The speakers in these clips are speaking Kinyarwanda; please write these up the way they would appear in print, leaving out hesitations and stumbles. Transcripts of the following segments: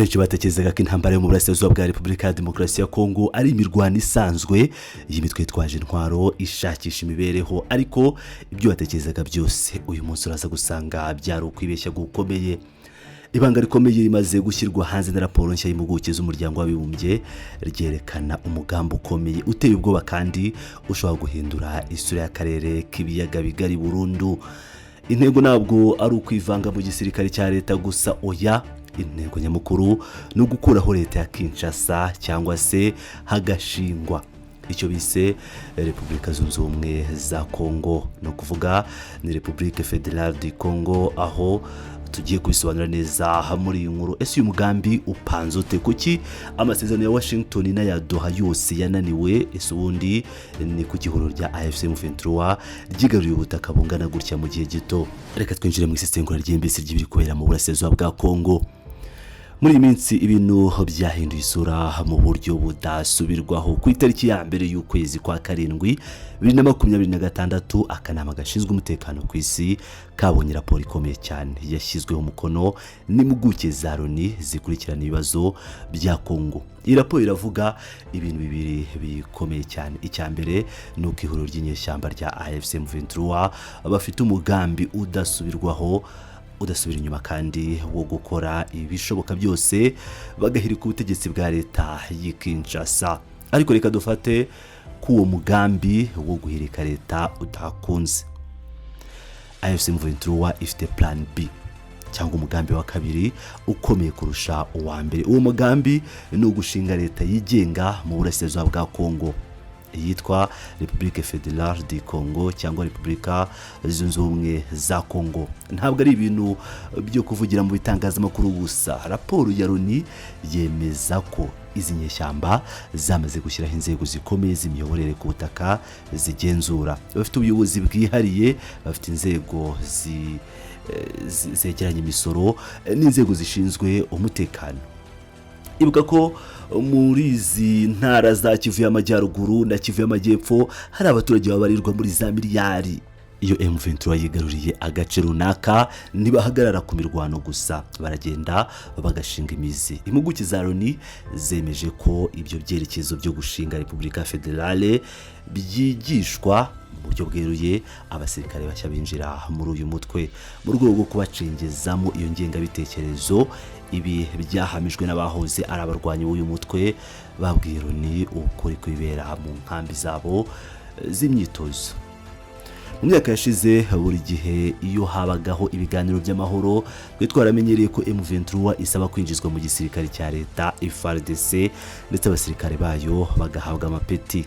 benshi batekerezaga ko intambara yo mu burasirazuba bwa Repubulika ya Demokarasi ya Kongo ari imirwano isanzwe y'imitwe itwaje intwaro ishakisha imibereho, ariko ibyo batekerezaga byose uyu munsi uraza gusanga byari ukwibeshya gukomeye. Ibanga rikomeye rimaze gushyirwa hanze na raporo nshya y'impuguke z'umuryango w'abibumbye ryerekana umugambi ukomeye uteye ubwoba kandi ushobora guhindura isura y'akarere k'ibiyaga bigari burundu. Intego ntabwo ari ukwivanga mu gisirikare cya leta gusa, oya, intego nyamukuru ni ugukuraho leta ya Kinshasa cyangwa se hagashingwa icyo bise Repubulika Zunze Ubumwe za Kongo, no kuvuga ni Republique Fédérale du Congo, aho tugiye kubisobanura neza muri iyi nkuru. Ese uyu mugambi upanze ute? Kuki amasezerano ya Washington n'aya Doha yose yananiwe? Ese ubundi ni ku gihoro rya AFC M23 ryigaruriye ubutaka bungana gutya mu gihe gito? Reka twinjire mu isesengura ry'imbisi ry'ibiri kubera mu burasirazuba bwa Kongo. Muri iyi minsi ibintu byahinduye isura mu buryo budasubirwaho. Ku itariki ya mbere y'ukwezi kwa karindwi 2026 akanama gashinzwe umutekano ku isi kabonye raporo ikomeye cyane yashyizweho umukono n'impuguke za Loni zikurikirana ibibazo bya Kongo. Iyi raporo iravuga ibintu bibiri bikomeye cyane. Icya mbere ni uko ihuriro ry'inyeshyamba rya AFC M23 bafite umugambi udasubira inyuma kandi wo gukora ibishoboka byose bagahirika ubutegetsi bwa leta y'i Kinshasa. Ariko reka dufate ko uwo mugambi wo guhirika leta utakunze. AFC M23 ifite plan B cyangwa umugambi wa kabiri ukomeye kurusha uwa mbere. Uwo mugambi ni ugushinga leta yigenga mu burasirazuba bwa Kongo yitwa Republique Fédérale du Congo cyangwa Repubulika Zunze Ubumwe za Kongo. Ntabwo ari ibintu byo kuvugira mu bitangazamakuru gusa. Raporo ya Loni yemeza ko izi nyeshyamba zamaze gushyiraho inzego zikomeye z'imiyoborere ku butaka zigenzura. Bafite ubuyobozi bwihariye, bafite inzego zegeranya imisoro n'inzego zishinzwe umutekano. Ibuka ko muri izi ntara za Kivu y'Amajyaruguru na Kivu y'Amajyepfo hari abaturage babarirwa muri za miliyari. Iyo M23 yigaruriye agace runaka ntibahagarara ku mirwano gusa, baragenda bagashinga imizi. Impuguke za Loni zemeje ko ibyo byerekezo byo gushinga Repubulika Fédérale byigishwa mu buryo bweruye abasirikare bashya binjira muri uyu mutwe mu rwego rwo kubacengezamo iyo ngengabitekerezo. Ibi byahamijwe n'abahoze ari abarwanyi b'uyu mutwe babwiye Loni ukuri kwibera mu nkambi zabo z'imyitozo. Mu myaka yashize buri gihe iyo habagaho ibiganiro by'amahoro twaramenyereye ko M23 isaba kwinjizwa mu gisirikare cya leta FARDC ndetse abasirikare bayo bagahabwa amapeti.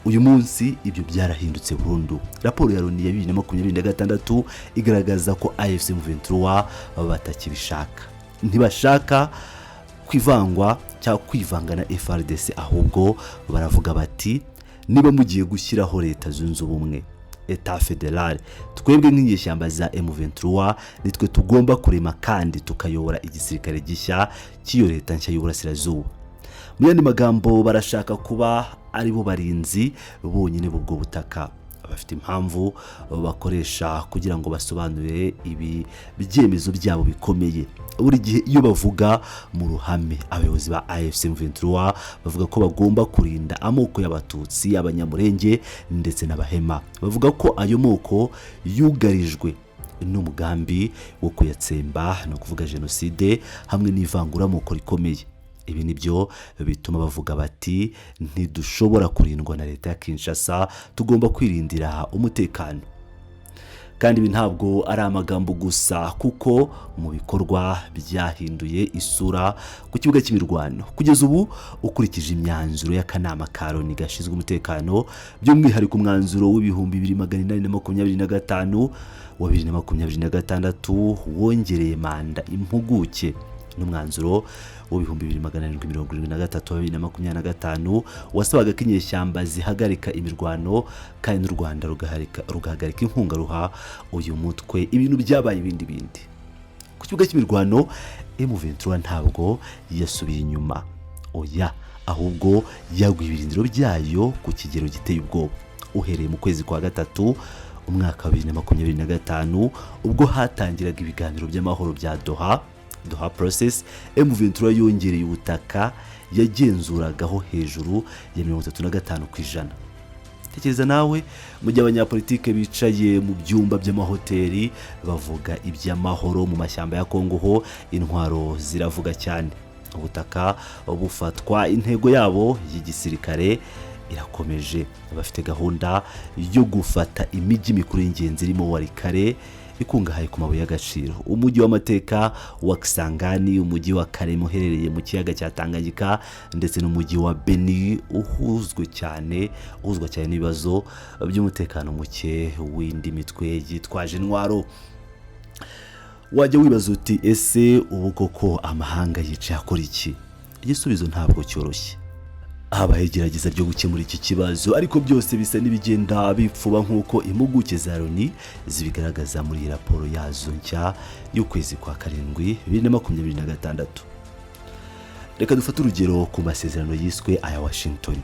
Uyu munsi ibyo byarahindutse burundu. Raporo ya Loni ya 2026 igaragaza ko AFC M23 batakibishaka. Ntibashaka kwivangwa cyangwa kwivanga na FARDC, ahubwo baravuga bati niba mugiye gushyiraho leta zunze ubumwe, Etat Fédéral, twebwe nk'inyeshyamba za M23 nitwe tugomba kurema kandi tukayobora igisirikare gishya cy'iyo leta nshya y'uburasirazuba. Mu yandi magambo, barashaka kuba ari bo barinzi bonyine b'ubwo butaka. Bafite impamvu bakoresha kugira ngo basobanure ibi byemezo byabo bikomeye. Buri gihe iyo bavuga mu ruhame, abayobozi ba AFC M23 bavuga ko bagomba kurinda amoko y'abatutsi, abanyamurenge ndetse n'abahema. Bavuga ko ayo moko yugarijwe n'umugambi wo kuyatsemba, no kuvuga genocide hamwe n'ivanguramoko rikomeye. Ibi nibyo bituma bavuga bati ntidushobora kurindwa na leta ya Kinshasa, tugomba kwirindira umutekano. Kandi ibi ntabwo ari amagambo gusa, kuko mu bikorwa byahinduye isura ku kibuga cy'imirwano. Kugeza ubu ukurikije imyanzuro y'akanama ka Loni gashinzwe umutekano, by'umwihariko umwanzuro w'ibihumbi 2825 wa 2026 wongereye manda impuguke, n'umwanzuro w'ibihumbi 2773 wa 2025 wasabaga ko inyeshyamba zihagarika imirwano kandi n'u Rwanda rugahagarika inkunga ruha uyu mutwe. Ibintu byabaye ibindi. Ku kibuga cy'imirwano M23 ntabwo yasubiye inyuma, oya, ahubwo yaguye ibirindiro byayo ku kigero giteye ubwoba. Uhereye mu kwezi kwa gatatu umwaka wa 2025 ubwo hatangiraga ibiganiro by'amahoro bya Doha, Doha process, M23 yongereye ubutaka yagenzuragaho hejuru ya 35%. Tekereza nawe mu gihe abanyapolitike bicaye mu byumba by'amahoteli bavuga iby'amahoro mu mashyamba ya Kongo ho intwaro ziravuga cyane. Ubutaka bufatwa, intego yabo y'igisirikare irakomeje. Bafite gahunda yo gufata imijyi mikuru y'ingenzi irimo Warikare ikungahaye ku mabuye y'agaciro, umujyi w'amateka wa Kisangani, umujyi wa Karema uherereye mu kiyaga cya Tanganyika, ndetse n'umujyi wa Beni uhuzwa cyane n'ibibazo by'umutekano muke w'indi mitwe yitwaje intwaro. Wajya wibaza uti ese ubu koko amahanga yicaye akora iki? Igisubizo ntabwo cyoroshye. Habaye igerageza ryo gukemura iki kibazo, ariko byose bisa n'ibigenda bipfuba nk'uko impuguke za Loni zibigaragaza muri raporo yazo nshya y'ukwezi kwa karindwi 2026. Reka dufate urugero ku masezerano yiswe aya Washington.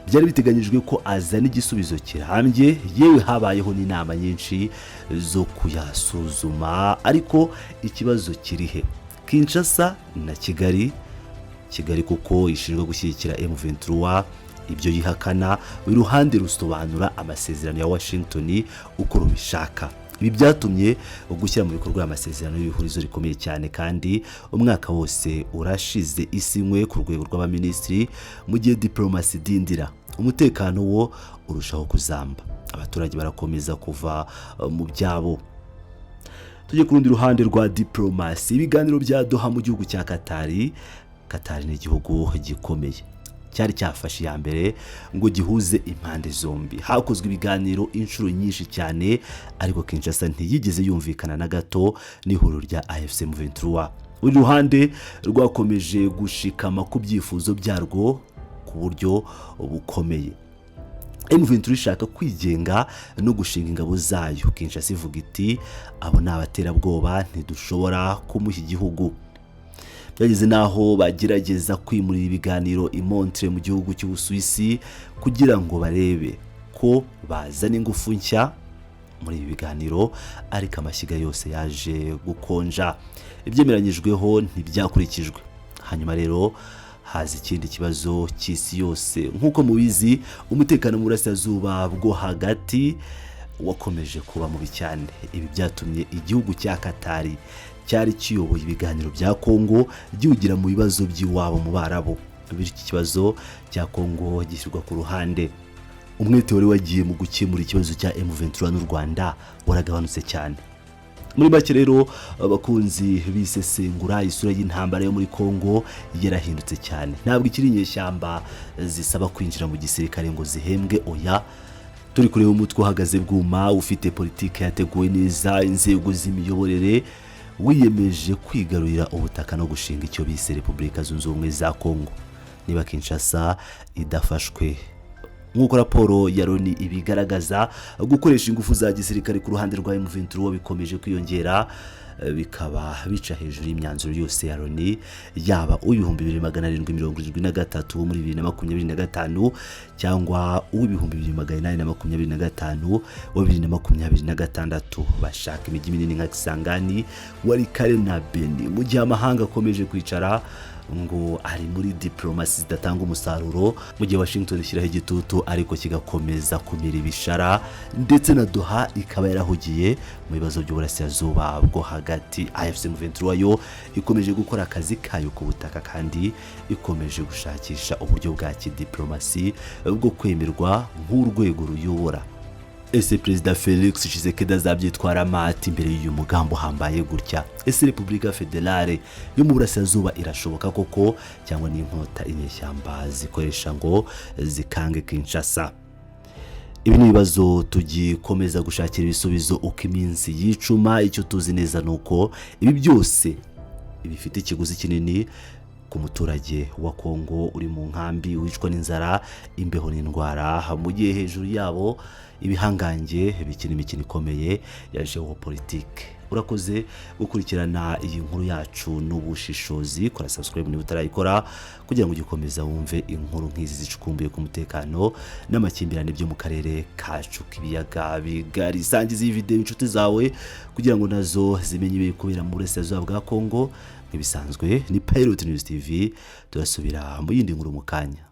Byari biteganyijwe ko azana igisubizo kirambye, yewe habayeho n'inama nyinshi zo kuyasuzuma, ariko ikibazo kirihe? Kinshasa na Kigali kuko ishinzwe gushyigikira M23 ibyo yihakana, iruhande rusobanura amasezerano ya Washington uko rubishaka. Ibi byatumye gushyira mu bikorwa amasezerano y'ihurizo rikomeye cyane, kandi umwaka wose urashize isinywe ku rwego rw'abaminisitiri, mu gihe diplomasi dindira, umutekano wo urushaho kuzamba, abaturage barakomeza kuva mu byabo. Tujye ku rundi ruhande rwa diplomasi, ibiganiro bya Doha mu gihugu cya Qatar ni igihugu gikomeye, cyari cyafashe ya mbere ngo gihuze impande zombi. Hakozwe ibiganiro inshuro nyinshi cyane, ariko Kinshasa ntiyigeze yumvikana na gato n'ihuriro rya AFC M23. Buri ruhande rwakomeje gushikama ku byifuzo byarwo ku buryo bukomeye. M23 ishaka kwigenga no gushinga ingabo zayo. Kinshasa ivuga iti abo ni abaterabwoba, ntidushobora kumuha igihugu. Byageze naho bagerageza kwimurira ibiganiro i Montreal mu gihugu cy'Ubusuwisi kugira ngo barebe ko bazana ingufu nshya muri ibi biganiro, ariko amashyiga yose yaje gukonja. Ibyemeranyijweho ntibyakurikijwe. Hanyuma rero haza ikindi kibazo cy'isi yose. Nk'uko mubizi, umutekano mu burasirazuba bwo hagati wakomeje kuba mubi cyane. Ibi byatumye igihugu cya Qatar cyari kiyoboye ibiganiro bya Kongo gihugira mu bibazo by'iwabo mu Barabo. Bityo iki kibazo cya Kongo gishyirwa ku ruhande. Umwete wari wagiye mu gukemura ikibazo cya M23 n'u Rwanda waragabanutse cyane. Muri make rero abakunzi bisesengura, isura y'intambara yo muri Kongo yarahindutse cyane. Ntabwo ikiri inyeshyamba zisaba kwinjira mu gisirikare ngo zihembwe, oya. Turi kureba umutwe uhagaze bwuma, ufite politike yateguwe neza, inzego z'imiyoborere, wiyemeje kwigarurira ubutaka no gushinga icyo bise Repubulika Zunze Ubumwe za Kongo. Niba Kinshasa idafashwe nk'uko raporo ya Loni ibigaragaza, gukoresha ingufu za gisirikare ku ruhande rwa M23 bikomeje kwiyongera, bikaba bica hejuru y'imyanzuro yose ya Loni, yaba uw'2773 muri 2025 cyangwa uw'2825 wa 2026. Bashaka imijyi minini nka Kisangani, Warikare na Beni, mu gihe amahanga akomeje kwicara ngo ari muri diplomasi zidatanga umusaruro, mu gihe Washington ishyiraho igitutu ariko kigakomeza kumira ibishara, ndetse na Doha ikaba yarahugiye mu bibazo by'uburasirazuba bwo hagati. AFC M23 yo ikomeje gukora akazi kayo ku butaka, kandi ikomeje gushakisha uburyo bwa kidiplomasi bwo kwemerwa nk'urwego ruyobora. Ese Perezida Felix Tshisekedi azabyitwara mati imbere y'uyu mugambo hambaye gutya? Ese Repubulika Federale yo mu burasirazuba irashoboka koko, cyangwa ni inkota inyeshyamba zikoresha ngo zikange Kinshasa? Ibi ni ibibazo tugikomeza gushakira ibisubizo uko iminsi yicuma. Icyo tuzi neza nuko ibi byose bifite ikiguzi kinini ku muturage wa Kongo uri mu nkambi wicwa n'inzara, imbeho n'indwara, mu gihe hejuru yabo ibihangange bikina imikino ikomeye ya Geopolitics. urakoze gukurikirana iyi nkuru yacu n'ubushishozi. Kora subscribe niba utarayikora kugira ngo ugikomeza wumve inkuru nk'izi zicukumbuye ku mutekano n'amakimbirane byo mu karere kacu k'ibiyaga bigari. Sangiza iyi video inshuti zawe kugira ngo nazo zimenye ibiri kubera mu burasirazuba bwa Kongo. Nk'ibisanzwe ni Pilot News TV, turasubira mu yindi nkuru mu kanya.